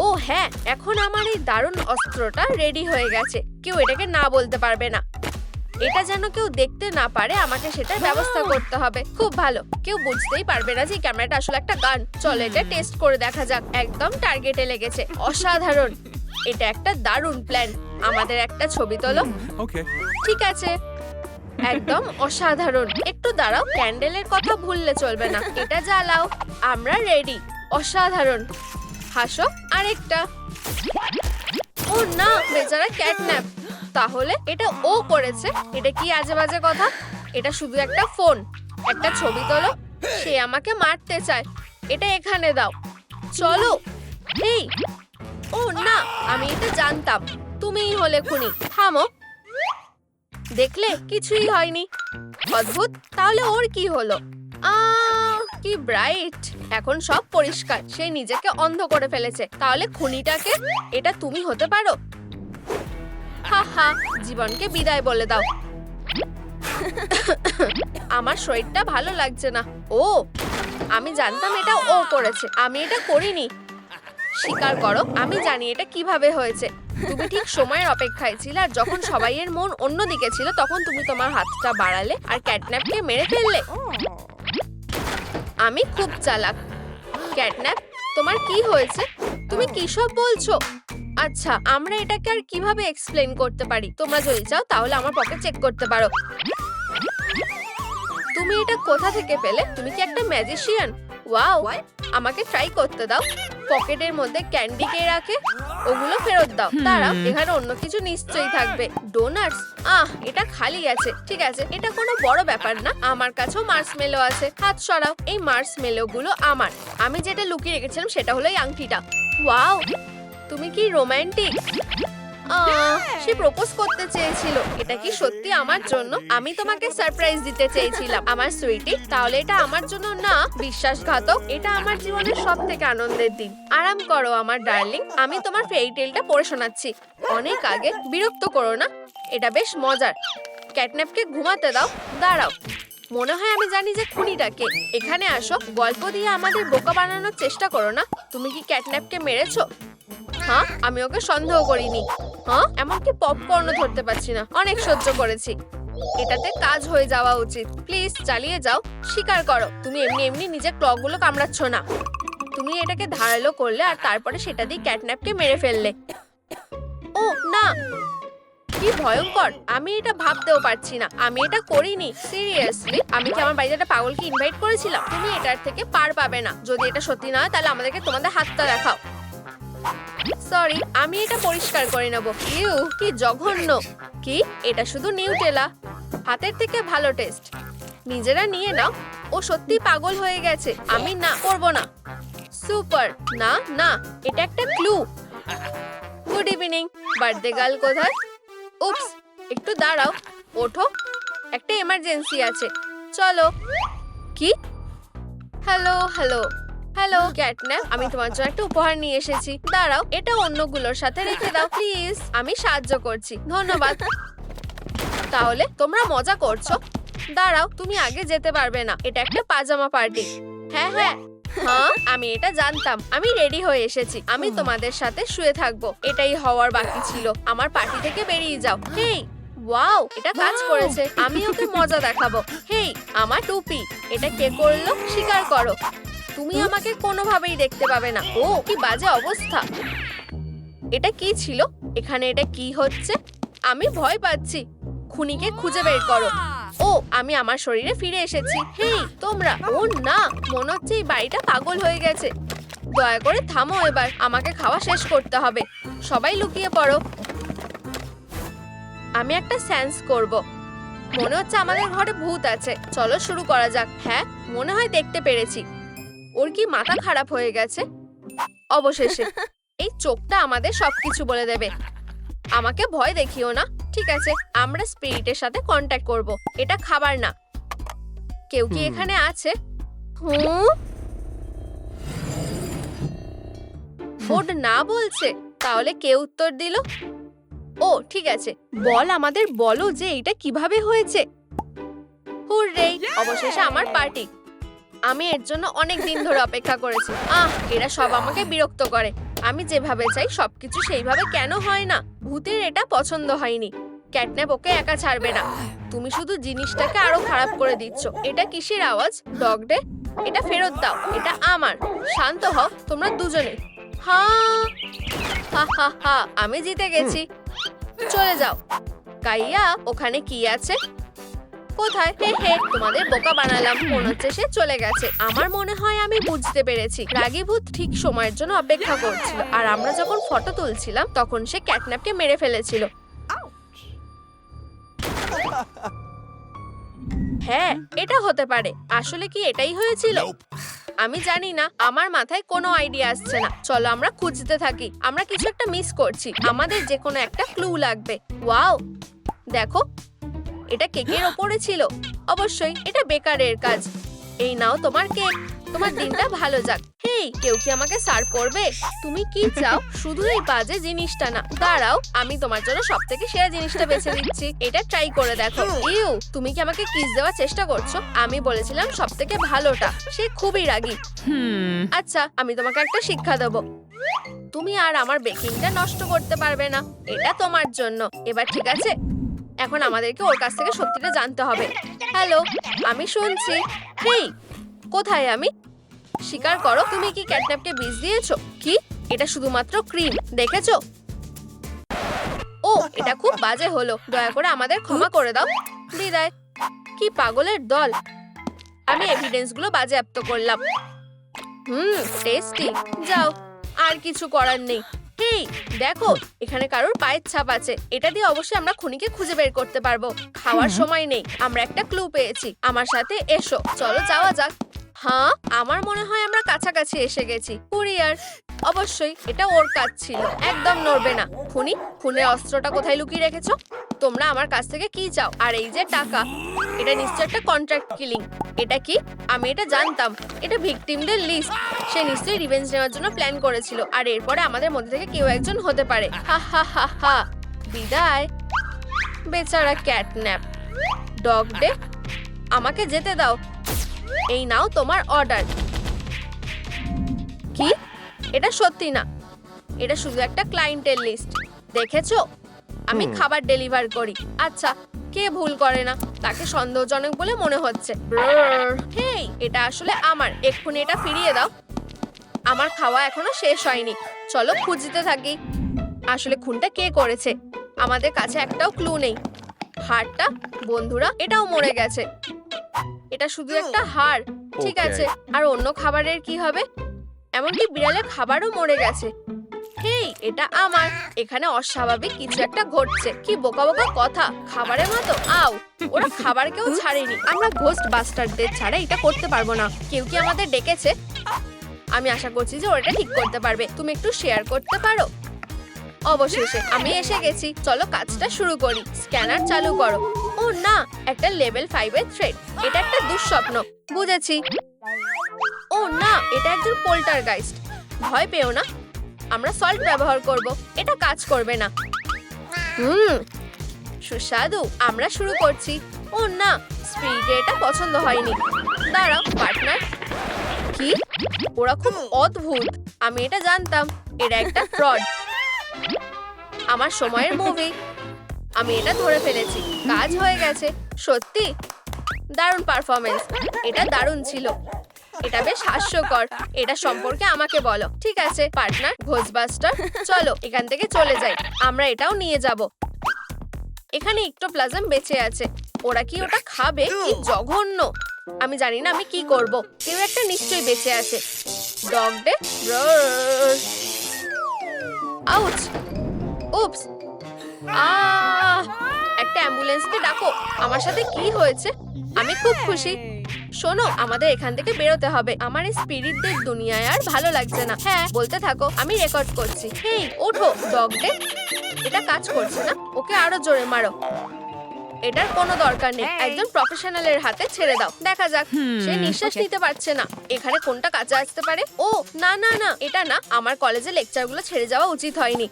ও হ্যাঁ, এখন আমার এই দারুণ অস্ত্রটা রেডি হয়ে গেছে। কেউ এটাকে না বলতে পারবে না। এটা যেন কেউ দেখতে না পারে, আমাকে সেটার ব্যবস্থা করতে হবে। খুব ভালো, কেউ বুঝতেই পারবে না যে ক্যামেরাটা আসলে একটা গান। চলো এটা টেস্ট করে দেখা যাক। একদম টার্গেটে লেগেছে। অসাধারণ, এটা একটা দারুণ প্ল্যান। আমাদের একটা ছবি তোলো। ঠিক আছে, একদম অসাধারণ। একটু দাঁড়াও, ক্যান্ডেলের কথা ভুললে চলবে না। এটা জ্বালাও। আমরা রেডি। অসাধারণ। হাসো। আরেকটা। ও না, বেচারা ক্যাটন্যাপ। তাহলে এটা ও করেছে? এটা কি আজে বাজে কথা? এটা শুধু একটা ফোন। একটা ছবি তোলো। সে আমাকে মারতে চায়। এটা এখানে দাও। চলো। এই, ও না, আমি এটা জানতাম। তুমিই হলে খুনি। থামো। দেখলে, কিছুই হয়নি। অদ্ভুত, তাহলে ওর কি হলো? কি ব্রাইট। এখন সব পরিষ্কার। সে নিজেকে অন্ধ করে ফেলেছে। তাহলে খুনিটাকে? এটা তুমি হতে পারো। হা হা, জীবনকে বিদায় বলে দাও। আমার শরীরটা ভালো লাগছে না। ও, আমি জানতাম এটা ও করেছে। আমি এটা করিনি। স্বীকার করো, আমি জানি এটা কিভাবে হয়েছে। তুমি ঠিক সময়ের অপেক্ষায় ছিলে, আর যখন সবাইয়ের মন অন্যদিকে ছিল তখন তুমি তোমার হাতটা বাড়ালে আর ক্যাটন্যাপকে মেরে ফেললে। আমি খুব চালাক। ক্যাটন্যাপ, তোমার কি হয়েছে? তুমি কি সব বলছো? আচ্ছা, আমরা এটাকে আর কিভাবে এক্সপ্লেইন করতে পারি? তোমরা যদি চাও তাহলে আমার পকেট চেক করতে পারো। তুমি এটা কোথা থেকে পেলে? তুমি কি একটা ম্যাজিশিয়ান? ওয়াও, আমাকে ট্রাই করতে দাও। পকেটের মধ্যে ক্যান্ডি কে রাখে? ওগুলো ফেরত দাও। দাঁড়াও, এখানে অন্য কিছু নিশ্চয়ই থাকবে। ডোনাটস? এটা খালি আছে। ঠিক আছে, এটা কোনো বড় ব্যাপার না। আমার কাছেও মার্শমেলো আছে। হাত সরাও। এই মার্শমেলো গুলো আমার। আমি যেটা লুকিয়ে রেখেছিলাম সেটা হলো এই আংটিটা। ওয়াও, তুমি কি রোমান্টিক। সে প্রপোজ করতে চেয়েছিল। এটা কি সত্যি আমার জন্য? আমি তোমাকে সারপ্রাইজ দিতে চেয়েছিলাম আমার সুইটি। তাহলে এটা আমার জন্য না? বিশ্বাসঘাতক। এটা আমার জীবনের সবথেকে আনন্দের দিন। আরাম করো আমার ডার্লিং। আমি তোমার ফেয়ারি টেলটা পড়ে শোনাচ্ছি। অনেক আগে। বিরক্ত করো না, এটা বেশ মজার। ক্যাটন্যাপকে ঘুমাতে দাও। দাঁড়াও, মনে হয় আমি জানি যে খুনিটাকে। এখানে আসো। গল্প দিয়ে আমাদের বোকা বানানোর চেষ্টা করো না। তুমি কি ক্যাটন্যাপকে মেরেছো? হ্যাঁ, আমি ওকে সন্দেহ করিনি। হ্যাঁ, এমনকি পপকর্নও ধরতে পারছি না। অনেক সহ্য করেছি। এটাতে কাজ হয়ে যাওয়া উচিত। প্লিজ চালিয়ে যাও। স্বীকার করো, তুমি এমনি এমনি নিজের ক্লগুলো কামড়াচ্ছ না। তুমি এটাকে ধারালো করলে আর তারপরে সেটা দিয়ে ক্যাটন্যাপকে মেরে ফেললে। ও না, কি ভয়ঙ্কর। আমি এটা ভাবতেও পারছি না। আমি এটা করিনি। সিরিয়াসলি, আমি কি আমার বাড়িতে একটা পাগলকে ইনভাইট করেছিলাম? তুমি এটার থেকে পার পাবে না। যদি এটা সত্যি না হয় তাহলে আমাদেরকে তোমাদের হাতটা দেখাও। সরি, আমি এটা পরিষ্কার করে নেব। ইউ, কি জঘন্য। কি, এটা শুধু নিউটেলা। হাতের থেকে ভালো টেস্ট। নিজেরা নিয়ে নাও। ও সত্যি পাগল হয়ে গেছে। আমি না করব না। সুপার। না না, এটা একটা clue. Good evening. Birthday girl কোথায়? উপস, একটু দাঁড়াও, ওঠো, একটা এমার্জেন্সি আছে, চলো। কি? হ্যালো হ্যালো হ্যালো ক্যাটন্যাপ, আমি তোমার জন্য একটা উপহার নিয়ে এসেছি। দাঁড়াও, এটা অন্যগুলোর সাথে রেখে দাও প্লিজ। আমি সাহায্য করছি, ধন্যবাদ। তাহলে তোমরা মজা করছো? দাঁড়াও, তুমি আগে যেতে পারবে না, এটা একটা পাজামা পার্টি। হ্যাঁ হ্যাঁ হ্যাঁ, আমি এটা জানতাম। আমি রেডি হয়ে এসেছি, আমি তোমাদের সাথে শুয়ে থাকবো। এটাই হওয়ার বাকি ছিল। আমার পার্টি থেকে বেরিয়ে যাও। হেই, ওয়াও, এটা কাজ করেছে। আমি ওকে মজা দেখাবো। হেই, আমার টুপি, এটা কে করলো? স্বীকার করো। তুমি আমাকে কোনোভাবেই দেখতে পাবে না। ও কি বাজে অবস্থা। এটা কি ছিল? এখানে এটা কি হচ্ছে? আমি ভয় পাচ্ছি। খুনিকে খুঁজে বের করো। ও, আমি আমার শরীরে ফিরে এসেছি। হেই তোমরা, ও না, মনে হচ্ছে এই বাড়িটা পাগল হয়ে গেছে। দয়া করে থামো এবার, আমাকে খাওয়া শেষ করতে হবে। সবাই লুকিয়ে পড়ো। আমি একটা সেন্স করব। মনে হচ্ছে আমাদের ঘরে ভূত আছে। চলো শুরু করা যাক। হ্যাঁ, মনে হয় দেখতে পেরেছি। ওর কি মাথা খারাপ হয়ে গেছে? অবশেষে এই চোখটা আমাদের সবকিছু বলে দেবে। আমাকে ভয় দেখিও না, ঠিক আছে? আমরা স্পিরিটের সাথে কন্ট্যাক্ট করব। এটা খাবার না। কেউ কি এখানে আছে? বোর্ড না বলছে, তাহলে কে উত্তর দিল? ও ঠিক আছে, বল আমাদের, বলো যে এটা কিভাবে হয়েছে। হুররে, অবশেষে আমার পার্টি। আমি এর জন্য অনেক দিন ধরে অপেক্ষা করেছি। এরা সব আমাকে বিরক্ত করে। আমি যেভাবে চাই সবকিছু সেইভাবে কেন হয় না? ভূতের এটা পছন্দ হয়নি। ক্যাটন্যাপ ওকে একা ছাড়বে না। তুমি শুধু জিনিসটাকে আরো খারাপ করে দিচ্ছ। এটা কিসের আওয়াজ? ডগ ডে, এটা ফেরত দাও। এটা আমার। শান্ত হও তোমরা দুজনে। হা হা হা হা, আমি জিতে গেছি। চলে যাও। কাইয়া, ওখানে কি আছে? কোথায়? হে হে, তোমাদের বোকা বানালাম। মনে হচ্ছে সে চলে গেছে। আমার মনে হয় আমি বুঝতে পেরেছি। রাগী ভূত ঠিক সময়ের জন্য অপেক্ষা করছিল, আর আমরা যখন ফটো তুলছিলাম তখন সে ক্যাটন্যাপকে মেরে ফেলেছিল। হ্যাঁ, এটা হতে পারে। আসলে কি এটাই হয়েছিল? আমি জানি না, আমার মাথায় কোনো আইডিয়া আসছে না। চলো আমরা খুঁজতে থাকি। আমরা কিছু একটা মিস করছি। আমাদের যে কোনো একটা ক্লু লাগবে। ওয়াও, দেখো, এটা কেকের ওপরে ছিল। অবশ্যই এটা বেকারের কাজ। এই নাও তোমার কেক। তোমার দিনটা ভালো যাক। হেই, কেউ কি আমাকে সার্ভ করবে? তুমি কি চাও? শুধু এই বাজে জিনিসটা না। দাঁড়াও, আমি তোমার জন্য সবথেকে সেরা জিনিসটা বেছে দিচ্ছি। এটা ট্রাই করে দেখো। ইউ, তুমি কি আমাকে কিস দেওয়ার চেষ্টা করছো? আমি বলেছিলাম সবথেকে ভালোটা। সে খুবই রাগী। আচ্ছা, আমি তোমাকে একটা শিক্ষা দেবো। তুমি আর আমার বেকিংটা নষ্ট করতে পারবে না। এটা তোমার জন্য। এবার ঠিক আছে? এখন আমাদেরকে ওর কাছ থেকে সত্যিটা জানতে হবে। হ্যালো, আমি শুনছি। হেই, কোথায় আমি? স্বীকার করো, তুমি কি ক্যাটন্যাপকে বিষ দিয়েছো? কি? এটা শুধুমাত্র ক্রিম, দেখেছো? ও, এটা খুব বাজে হলো। দয়া করে আমাদের ক্ষমা করে দাও। বিদায়। কি পাগলের দল। আমি এভিডেন্সগুলো বাজেয়াপ্ত করলাম। টেস্টি। যাও, আর কিছু করার নেই। হেই, দেখো, এখানে কারোর পায়ের ছাপ আছে। এটা দিয়ে অবশ্যই আমরা খুনিকে খুঁজে বের করতে পারবো। খাওয়ার সময় নেই। আমরা একটা ক্লু পেয়েছি। আমার সাথে এসো। চলো যাওয়া যাক। হ্যাঁ, আমার মনে হয় আমরা কাছাকাছি এসে গেছি। কুরিয়ার, অবশ্যই এটা ওর কাজ ছিল। একদম নড়বে না। খুনের অস্ত্রটা কোথায় লুকিয়ে রেখেছো? তোমরা আমার কাছ থেকে কি চাও? আর এই যে টাকা, এটা নিশ্চয় একটা কন্ট্রাক্ট কিলিং। এটা কি? আমি এটা জানতাম। এটা ভিকটিমদের লিস্ট। সে নিশ্চয়ই রিভেঞ্জ নেওয়ার জন্য প্ল্যান করেছিল, আর এরপরে আমাদের মধ্যে থেকে কেউ একজন হতে পারে। হা হা হা হা। বিদায় বেচারা ক্যাটন্যাপ। ডগ ডে, আমাকে যেতে দাও। এই নাও তোমার অর্ডার। কি? এটা সত্যি না। এটা শুধু একটা ক্লায়েন্টের লিস্ট। দেখেছো? আমি খাবার ডেলিভার করি। আচ্ছা, কে ভুল করে না? তাকে সন্দেহজনক বলে মনে হচ্ছে। হেই, এটা আসলে আমার। এক্ষুনি এটা ফিরিয়ে দাও। আমার খাওয়া এখনো শেষ হয়নি। চলো খুঁজতে থাকি। আসলে খুনটা কে করেছে? আমাদের কাছে একটাও ক্লু নেই। হাড়টা, বন্ধুরা, এটাও মরে গেছে। এটা শুধু একটা হাড়। ঠিক আছে, আর অন্য খাবারের কি হবে? এমনকি বিড়ালের খাবারও মরে গেছে। হেই, এটা আমার। এখানে অস্বাভাবিক কিছু একটা ঘটছে। কি বোকা বোকা কথা। খাবারের মতো। আও, ওরা খাবার কেউ ছাড়েনি। আমরা ঘোস্ট বাস্টারদের ছাড়া এটা করতে পারবো না। কেউ কি আমাদের ডেকেছে? আমি আশা করছি যে ওরা ঠিক করতে পারবে। তুমি একটু শেয়ার করতে পারো? অবশেষে আমি এসে গেছি, চলো কাজটা শুরু করি। স্ক্যানার চালু করো। ও না, একটা লেভেল 5 এর থ্রেড। এটা একটা দুঃস্বপ্ন। বুঝেছি। ও না, এটা একজন পোল্টারগাইস্ট। ভয় পেও না, আমরা সল্ট ব্যবহার করব। এটা কাজ করবে না। সুস্বাদু। আমরা শুরু করছি। ও না, স্পিরিটে এটা পছন্দ হয়নি। দাঁড়াও পার্টনার। কি? ওরা খুব অদ্ভুত। আমি এটা জানতাম। এটা একটা ফ্রড। আমার সময়ের মুভি। আমি এটা ধরে ফেলেছি। কাজ হয়ে গেছে। সত্যি দারুণ পারফরমেন্স। এটা দারুণ ছিল। এটা বেশ হাস্যকর। এটা সম্পর্কে আমাকে বলো। ঠিক আছে পার্টনার ঘোস্টবাস্টার, চলো এখান থেকে চলে যাই। আমরা এটাও নিয়ে যাব। এখানে ইক্টোপ্লাজম বেঁচে আছে। ওরা কি ওটা খাবে? কি জঘন্য। আমি জানি না আমি কি করব। কেউ একটা নিশ্চয়ই বেঁচে আছে। Dog day. আউচ। উপস। একটা অ্যাম্বুলেন্সকে ডাকো। আমার সাথে কি হয়েছে? আমি খুব খুশি। শোনো, আমাদের এখান থেকে বেরোতে হবে। আমার এই স্পিরিটদের দুনিয়ায় আর ভালো লাগছে না। হ্যাঁ বলতে থাকো, আমি রেকর্ড করছি। হেই ওঠো ডগ ডে। এটা কাজ করছে না। ওকে আরো জোরে মারো। এটার কোনো দরকার নেই। একজন প্রফেশনালের হাতে ছেড়ে দাও। দেখা যাক। সে নিঃশ্বাস নিতে পারছে না। এখানে কোনটা কাজে আসতে পারে? ও না না না, এটা না। আমার কলেজে লেকচারগুলো ছেড়ে যাওয়া উচিত হয়নি।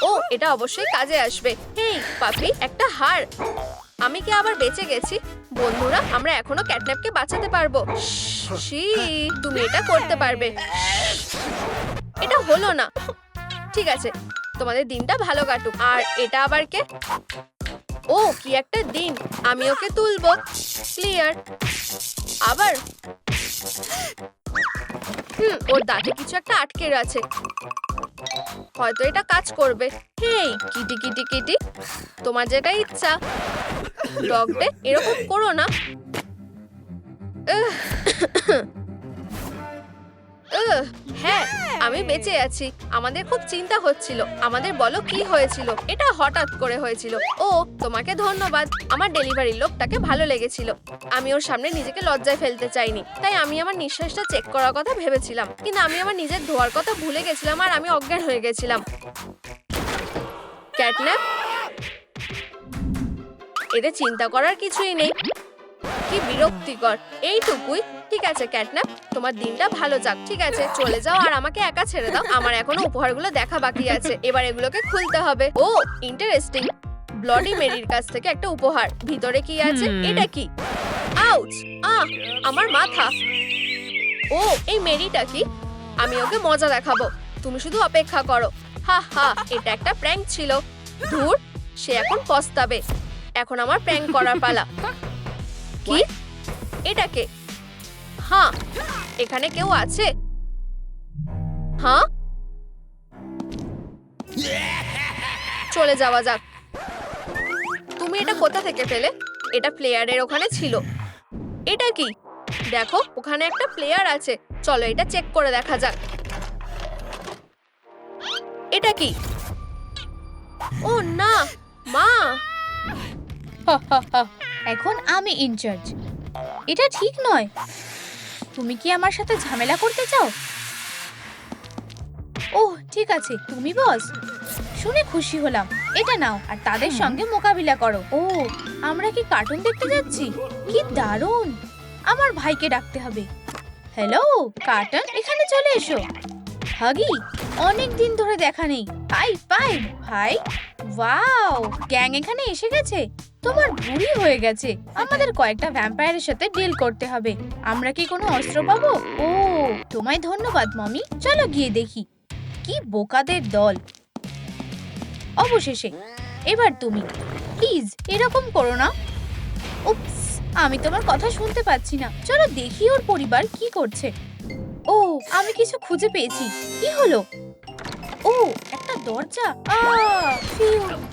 ও এটা অবশ্যই কাজে আসবে। হেই পাপি, একটা হাড়। আমি কি আবার বেঁচে গেছি? বন্ধুরা, আমরা এখনো ক্যাটন্যাপকে বাঁচাতে পারবো। শি, তুমি এটা করতে পারবে। এটা হলো না। ঠিক আছে, তোমাদের দিনটা ভালো কাটুক। আর এটা আবার কে? ও কি একটা দিন। আমি ওকে তুলবো। ক্লিয়ার। আবার ওর দাঁতে কিছু একটা আটকে আছে। হয়তো এটা কাজ করবে। হেই কিটি কিটি কিটি, তোমার যেটা ইচ্ছা। ডগ ডে, এরকম করো না। হ্যাঁ আমি বেঁচে আছি। আমাদের খুব চিন্তা হচ্ছিল। আমাদের বলো কি হয়েছিল? এটা হঠাৎ করে হয়েছিল। ও তোমাকে ধন্যবাদ। আমার ডেলিভারি লোকটাকে ভালো লেগেছিল। আমি ওর সামনে নিজেকে লজ্জায় ফেলতে চাইনি। তাই আমি আমার নিঃশ্বাসটা চেক করার কথা ভেবেছিলাম, কিন্তু আমি আমার নিজের ধোয়ার কথা ভুলে গেছিলাম আর আমি অজ্ঞান হয়ে গেছিলাম। ক্যাটন্যাপ, এতে চিন্তা করার কিছুই নেই। কি বিরক্তিকর। এইটুকুই। ঠিক আছে ক্যাটন্যাপ, তোমার দিনটা ভালো যাক। ঠিক আছে চলে যাও আর আমাকে একা ছেড়ে দাও। আমার এখনো উপহারগুলো দেখা বাকি আছে। এবার এগুলোকে খুলতে হবে। ও ইন্টারেস্টিং। ব্লডি মেরির কাছ থেকে একটা উপহার। ভিতরে কি আছে? এটা কি? আউচ। আমার মাথা। ও এই মেরিটা কি? আমি ওকে মজা দেখাবো। তুমি শুধু অপেক্ষা করো। হা হা, এটা একটা প্র্যাঙ্ক ছিল। ধুর, সে এখন পস্তাবে। এখন আমার প্র্যাঙ্ক করার পালা। কি? এটা কে? হ্যাঁ, এখানে কেউ আছে? হ্যাঁ, চলে যাওয়া যাক। তুমি এটা কোথা থেকে পেলে? এটা প্লেয়ারের ওখানে ছিল। এটা কি? দেখো ওখানে একটা প্লেয়ার আছে। চলো এটা চেক করে দেখা যাক। এটা কি? ও না, মা। এখন আমি ইনচার্জ। এটা ঠিক নয়। তুমি কি আমার সাথে ঝামেলা করতে চাও? ওহ ঠিক আছে, তুমি বস। শুনে খুশি হলাম। এটা নাও আর তাদের সঙ্গে মোকাবিলা করো। ও আমরা কি কার্টুন দেখতে যাচ্ছি? কি দারুণ। আমার ভাইকে ডাকতে হবে। হ্যালো কার্টুন, এখানে চলে এসো। হাগি, অনেক দিন ধরে দেখা নেই। পাই পাই ভাই। ওয়াও, গ্যাং এখানে এসে গেছে। তোমার বুড়ি হয়ে গেছে। আমাদের কয়েকটা ভ্যাম্পায়ারের সাথে ডিল করতে হবে। আমরা কি কোনো অস্ত্র পাবো? ও তোমায় ধন্যবাদ মমি। চলো গিয়ে দেখি। কি বোকাদের দল। অবশেষে এবার তুমি। প্লিজ এরকম করো না। উপস, আমি তোমার কথা শুনতে পাচ্ছি না। চলো দেখি ওর পরিবার কি করছে। ও আমি কিছু খুঁজে পেয়েছি। কি হলো? ও একটা দরজা।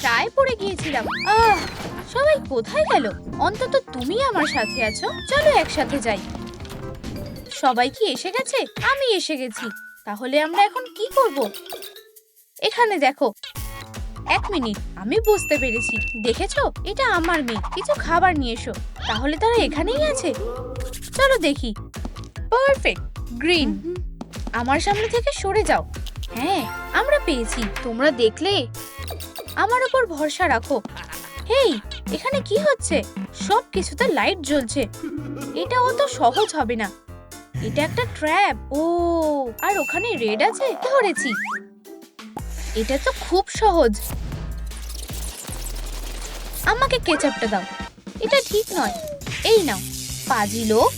প্রায় পড়ে গিয়েছিলাম। সবাই কোথায় গেল? অন্তত তুমি আমার সাথে আছো। চলো একসাথে যাই। সবাই কি এসে গেছে? আমি এসে গেছি। তাহলে আমরা এখন কি করব? এখানে দেখো। এক মিনিট, আমি বুঝতে পেরেছি। দেখেছো, এটা আমার মেয়ে। কিছু খাবার নিয়ে এসো। তাহলে তারা এখানেই আছে। চলো দেখি। পারফেক্ট। গ্রিন, আমার সামনে থেকে সরে যাও। হ্যাঁ, আমরা পেয়েছি। তোমরা দেখলে? আমার উপর ভরসা রাখো। হেই, এখানে কি হচ্ছে? সব কিছুতে লাইট জ্বলছে। এটা অত সহজ হবে না। এটা একটা ট্র্যাপ। ও, আর ওখানে রেড আছে। ধরেছি। এটা তো খুব সহজ। আমাকে কেচাপটা দাও। এটা ঠিক নয়। এই নাও। পাজি লোক,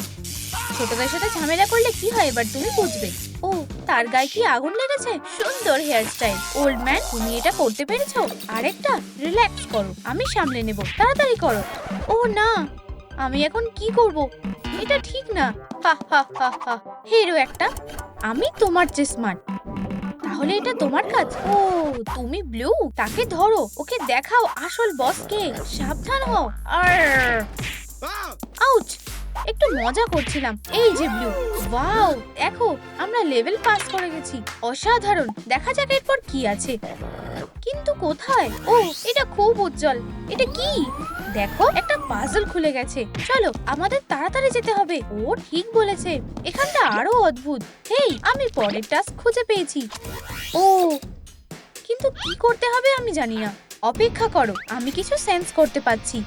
ছোটদের সাথে ঝামেলা করলে কি হয় এবার তুমি বুঝবে। ও, তার গায়ে কি আগুন লেগেছে? সুন্দর হেয়ার স্টাইল। ওল্ড ম্যান, তুমি এটা করতে পেরেছো? আরেকটা? রিল্যাক্স করো, আমি সামলে নেব। তাড়াতাড়ি করো। ও না, আমি এখন কি করব? এটা ঠিক না। হা হা হা হা। হিরো একটা। আমি তোমার চেয়ে স্মার্ট। তাহলে এটা তোমার কাজ। ও, তুমি ব্লু। তাকে ধরো, ওকে দেখাও আসল বস কে। সাবধান হও। আর আউচ! একটু মজা করছিলাম। এই যে ব্লু। ওয়াও, দেখো আমরা লেভেল পাস করে গেছি। অসাধারণ। দেখা যাক এরপর কি আছে। কিন্তু কোথায়? ও, এটা খুব উজ্জ্বল। এটা কি? দেখো, একটা পাজল খুলে গেছে। চলো, আমাদের তাড়াতাড়ি যেতে হবে। ও ঠিক বলেছে, এখানটা আরো অদ্ভুত। হেই, আমি পরের টাস্ক খুঁজে পেয়েছি। ও, কিন্তু কি করতে হবে আমি জানি না। অপেক্ষা করো, আমি কিছু সেন্স করতে পাচ্ছি।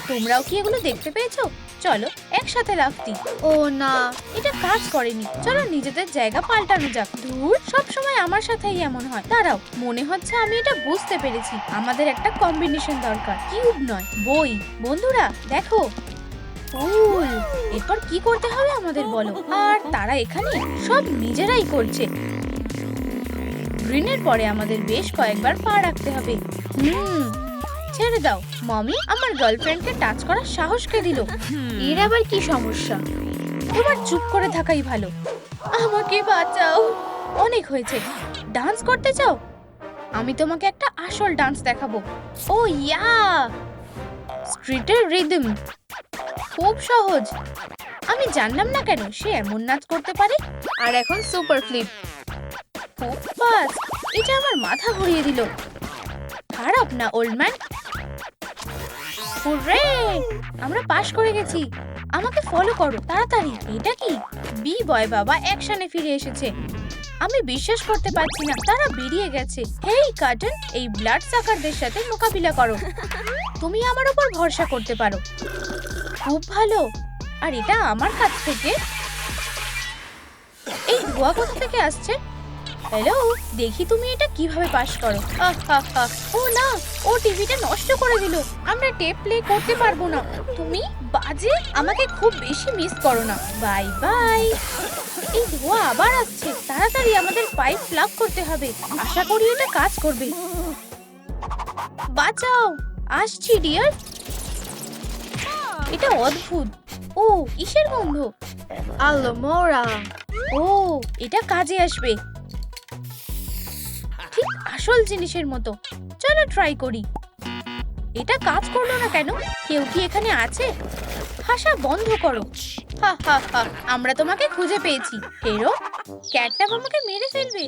তোমরাও কি এগুলো দেখতে পেয়েছো? চলো একসাথে লাফ দিই। ও না, এটা কাজ করেনি। চলো নিজেদের জায়গা পাল্টানো যাক। ধুর, সব সময় আমার সাথেই এমন হয়। দাঁড়াও, মনে হচ্ছে আমি এটা বুঝতে পেরেছি। আমাদের একটা কম্বিনেশন দরকার। কিউব নয়, বই। বন্ধুরা দেখো, ফুল। এরপর কি করতে হবে আমাদের বলো। আর তারা এখানে সব নিজেরাই করছে। গ্রিনের পরে আমাদের বেশ কয়েকবার পা রাখতে হবে। ছেড়ে দাও। মমি আমার গার্লফ্রেন্ডকে টাচ করার সাহস কে দিল? এর আবার কি সমস্যা? তোমার চুপ করে থাকাই ভালো। আমাকে বাঁচাও। অনেক হয়েছে। ডান্স করতে চাও? আমি তোমাকে একটা আসল ডান্স দেখাবো। ও ইয়া, স্ট্রিটের রিদম। খুব সহজ। আমি জানলাম না কেন সে এমন নাচ করতে পারে। আর এখন সুপার ফ্লিপ। খুব ফাস্ট। এটা আমার মাথা ঘুরিয়ে দিল। খারাপ না ওল্ড ম্যান। হুররে! আমরা পাশ করে গেছি। আমাকে ফলো করো তাড়াতাড়ি। এটা কি? বি বয় বাবা অ্যাকশনে ফিরে এসেছে। আমি বিশ্বাস করতে পারছি না, তারা বেরিয়ে গেছে। হেই কার্টন, এই ব্লাড সাকারদের সাথে মোকাবিলা করো। তুমি আমার উপর ভরসা করতে পারো। খুব ভালো। আর এটা আমার কাছ থেকে। এই ধোঁয়া কোথা থেকে আসছে? হ্যালো, দেখি তুমি এটা কিভাবে পাস করো। ও না, ও টিভিটা নষ্ট করে দিল। আমরা টেপ প্লে করতে পারবো না। তুমি বাজে। আমাকে খুব বেশি মিস করো না। Bye bye. এই ধোঁয়া আবার আসছে। তাড়াতাড়ি আমাদের পাইপ প্লাগ করতে হবে। আশা করি এটা কাজ করবে। বাঁচাও, আসছি ডিয়ার। এটা অদ্ভুত। ও, কিসের গন্ধ? আলমোরা। ও, এটা কাজে আসবে। ঠিক আসল জিনিসের মতো। চলো ট্রাই করি। এটা কাজ করলো না কেন? কেউ কি এখানে আছে? হাসা বন্ধ করো। হা হা হা, আমরা তোমাকে খুঁজে পেয়েছি। হেরো, ক্যাটটা আমাকে মেরে ফেলবে।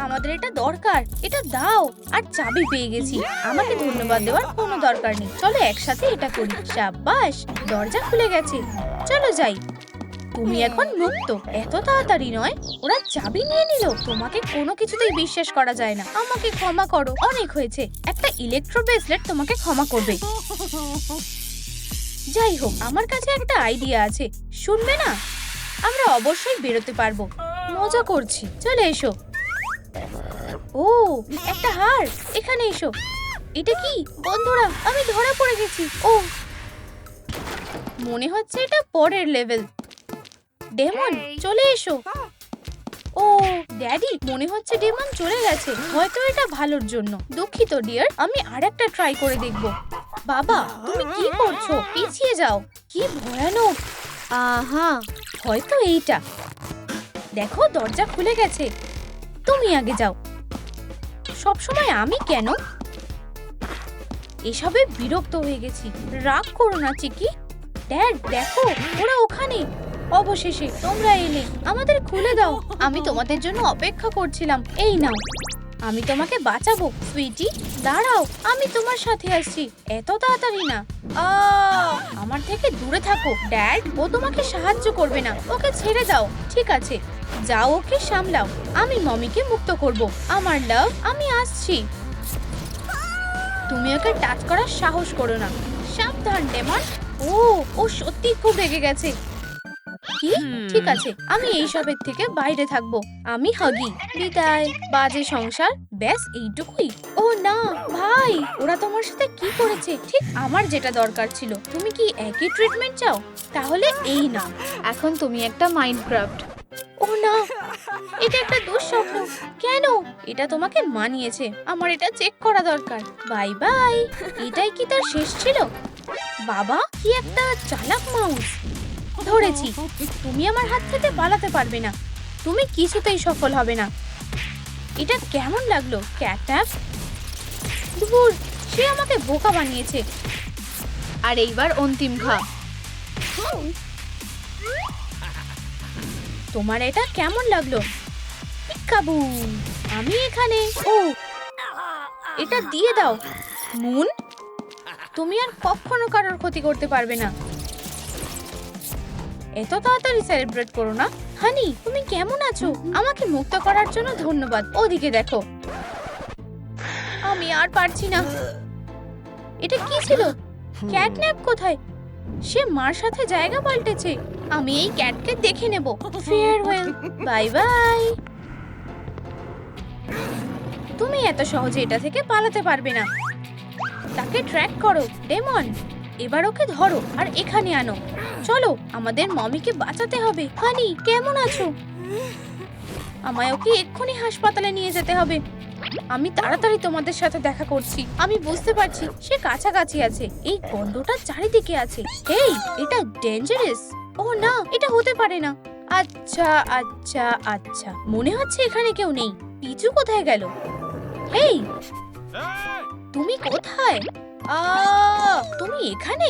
আমাদের এটা দরকার। এটা দাও। আর চাবি পেয়ে গেছি। আমাকে ধন্যবাদ দেওয়ার কোনো দরকার নেই। চলো একসাথে এটা করি। শাবাশ, দরজা খুলে গেছে। চলো যাই। তুমি এখন মুক্ত। এত তাড়াতাড়ি নয়। ওরা চাবি নিয়ে নিল। তোমাকে কোনো কিছুতেই বিশ্বাস করা যায় না। আমাকে ক্ষমা করো, অনেক হয়েছে। একটা ইলেকট্রো ব্রেসলেট তোমাকে ক্ষমা করবে। যাই হোক, আমার কাছে একটা আইডিয়া আছে। শুনবে না? আমরা অবশ্যই বেরোতে পারবো। মজা করছি। চলে এসো। ও, একটা হার। এখানে এসো। এটা কি? বন্ধুরা, আমি ধরা পড়ে গেছি। ও, মনে হচ্ছে এটা পরের লেভেল। ডেমন, চলে এসো। ও ড্যাডি, মনে হচ্ছে ডেমন চলে গেছে। হয়তো এটা ভালোর জন্য। দুঃখিত ডিয়ার, আমি আরেকটা ট্রাই করে দেখব। বাবা, তুমি কি করছো? পিছিয়ে যাও। কি ভয়ানক। আহা, হয়তো এইটা। দেখো, দরজা খুলে গেছে। তুমি আগে যাও। সবসময় আমি কেন? এসবে বিরক্ত হয়ে গেছি। রাগ করো না চিকি। ড্যাড দেখো, ওরা ওখানে। অবশেষে তোমরা এলে। আমাদের খুলে দাও। আমি তোমাদের জন্য অপেক্ষা করছিলাম। এই নাও, আমি তোমাকে বাঁচাবো। সুইটি দাঁড়াও, আমি তোমার সাথে আসছি। এত তাড়াতাড়ি না। আমার থেকে দূরে থাকো। ড্যাড, ও তোমাকে সাহায্য করবে না। ওকে ছেড়ে দাও। ঠিক আছে, যাও ওকে সামলাও, আমি মমিকে মুক্ত করব। আমার লাভ, আমি আসছি। তুমি ওকে টাচ করার সাহস করো না। সাবধান ডেমন। ও সত্যি খুব রেগে গেছে। কি? ঠিক আছে, আমি এইসবের থেকে বাইরে থাকবো। আমি হাগি। বিদায়, বাজে সংসার। ব্যাস এইটুকুই? ও না ভাই, ওরা তোমার সাথে কি করেছে? ঠিক আমার যেটা দরকার ছিল। তুমি কি একই ট্রিটমেন্ট চাও? তাহলে এই না। এখন তুমি একটা মাইনক্রাফট। ও না, এটা একটা দুঃস্বপ্ন। কেন? এটা তোমাকে মানিয়েছে। আমার এটা চেক করা দরকার। Bye bye. এটাই কি তার শেষ ছিল? বাবা, কি একটা চালাক মাউস। ধরেছি। তুমি আমার হাত থেকে পালাতে পারবে না। তুমি কিছুতেই সফল হবে না। এটা কেমন লাগলো ক্যাটন্যাপ? ধুর, সে আমাকে বোকা বানিয়েছে। আর এইবার অন্তিম ঘা। তোমার এটা কেমন লাগলো? পিকাবু, আমি এখানে। ও, এটা দিয়ে দাও। মুন, তুমি আর কখনো কারোর ক্ষতি করতে পারবে না। এত তাড়াতাড়ি সেলিব্রেট করো না। হানি, তুমি কেমন আছো? আমাকে মুক্ত করার জন্য ধন্যবাদ। ওদিকে দেখো। আমি আর পারছি না। এটা কি ছিল? ক্যাটন্যাপ কোথায়? সে মার সাথে জায়গা পাল্টেছে। আমি এই ক্যাটকে দেখে নেব। Farewell, bye bye. তুমি এত সহজে এটা থেকে পালাতে পারবে না। তাকে ট্র্যাক করো ডেমন। এবার ওকে ধরো আর এখানে আনো। চলো, আমাদের মমিকে বাঁচাতে হবে। হানি, কেমন আছো? আমায় ওকে এক্ষুনি হাসপাতালে নিয়ে যেতে হবে। আমি তাড়াতাড়ি তোমাদের সাথে দেখা করছি। আমি বুঝতে পারছি সে কাছাকাছি আছে। এই গন্ধটা চারিদিকে আছে। এই, এটা ডেঞ্জারাস। ও না, এটা হতে পারে না। আচ্ছা আচ্ছা আচ্ছা, মনে হচ্ছে এখানে কেউ নেই। পিচু কোথায় গেল? এই, তুমি কোথায়? তুমি এখানে?